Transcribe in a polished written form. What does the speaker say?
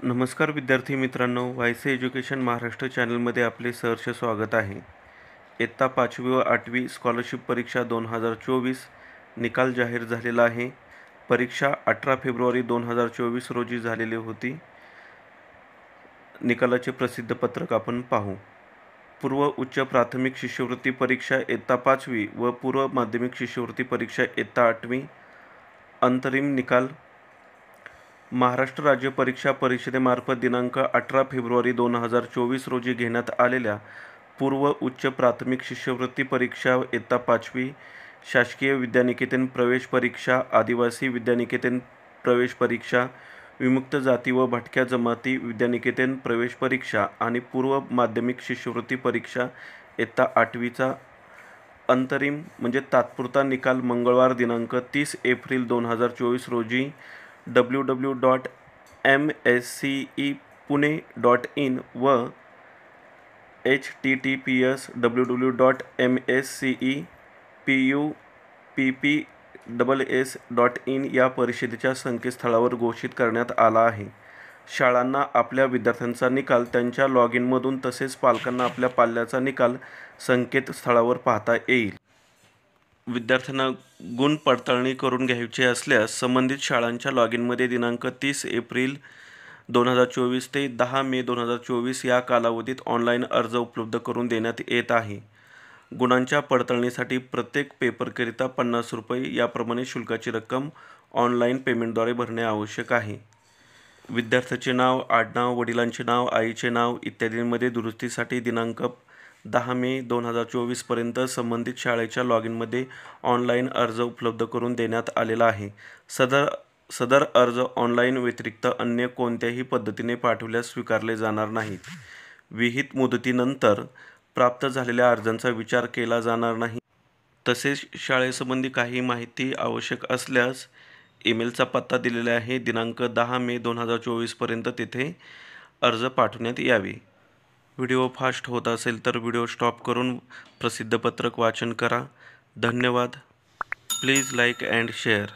नमस्कार विद्यार्थी मित्रांनो, वायसे एज्युकेशन महाराष्ट्र चॅनलमध्ये आपले सहर्ष स्वागत आहे. इयत्ता 5वी व 8वी स्कॉलरशिप परीक्षा 2024 निकाल जाहीर झालेला आहे. परीक्षा 18 फेब्रुवारी 2024 रोजी झालेली होती. निकालाचे प्रसिद्ध पत्रक आपण पाहू. पूर्व उच्च प्राथमिक शिष्यवृत्ती परीक्षा इयत्ता 5वी व पूर्व माध्यमिक शिष्यवृत्ती परीक्षा इयत्ता 8वी अंतरिम निकाल. महाराष्ट्र राज्य परीक्षा परिषदेमार्फत दिनांक 18 फेब्रुवारी 2024 रोजी घेण्यात आलेल्या पूर्व उच्च प्राथमिक शिष्यवृत्ती परीक्षा इयत्ता 5वी, शासकीय विद्यानिकेतन प्रवेश परीक्षा, आदिवासी विद्यानिकेतन प्रवेश परीक्षा, विमुक्त जाती व भटक्या जमाती विद्यानिकेतन प्रवेश परीक्षा आणि पूर्व माध्यमिक शिष्यवृत्ती परीक्षा इयत्ता 8वीचा अंतरिम म्हणजे तात्पुरता निकाल मंगळवार दिनांक 30 एप्रिल 2024 रोजी www.mscePune.in व https://www.mscepupps.in या परिषदेच्या संकेतस्थळावर घोषित करण्यात आला आहे. शाळांना आपल्या विद्यार्थ्यांचा निकाल त्यांच्या लॉगिनमधून तसेच पालकांना आपल्या पाल्याचा निकाल संकेतस्थळावर पाहता येईल. विद्यार्थ्यांना गुण पडताळणी करून घ्यायची असल्यास संबंधित शाळांच्या लॉगिनमध्ये दिनांक 30 एप्रिल 2024 ते 10 मे 2024 या कालावधीत ऑनलाईन अर्ज उपलब्ध करून देण्यात येत आहे. गुणांच्या पडताळणीसाठी प्रत्येक पेपरकरिता 50 रुपये याप्रमाणे शुल्काची रक्कम ऑनलाईन पेमेंटद्वारे भरणे आवश्यक आहे. विद्यार्थ्याचे नाव, आडनाव, वडिलांचे नाव, आईचे नाव इत्यादींमध्ये दुरुस्तीसाठी दिनांक 10 मे 2024 पर्यंत संबंधित शाळेच्या लॉगिनमध्ये ऑनलाईन अर्ज उपलब्ध करून देण्यात आलेला आहे. सदर अर्ज ऑनलाईन व्यतिरिक्त अन्य कोणत्याही पद्धतीने पाठवल्यास स्वीकारले जाणार नाहीत. विहित मुदतीनंतर प्राप्त झालेल्या अर्जांचा विचार केला जाणार नाही. तसेच शाळेसंबंधी काही माहिती आवश्यक असल्यास ईमेलचा पत्ता दिलेला आहे. दिनांक 10 मे 2024 पर्यंत तेथे अर्ज पाठवण्यात यावे. व्हिडिओ फास्ट होत असेल तर व्हिडिओ स्टॉप करून प्रसिद्ध पत्रक वाचन करा. धन्यवाद. Please like and share.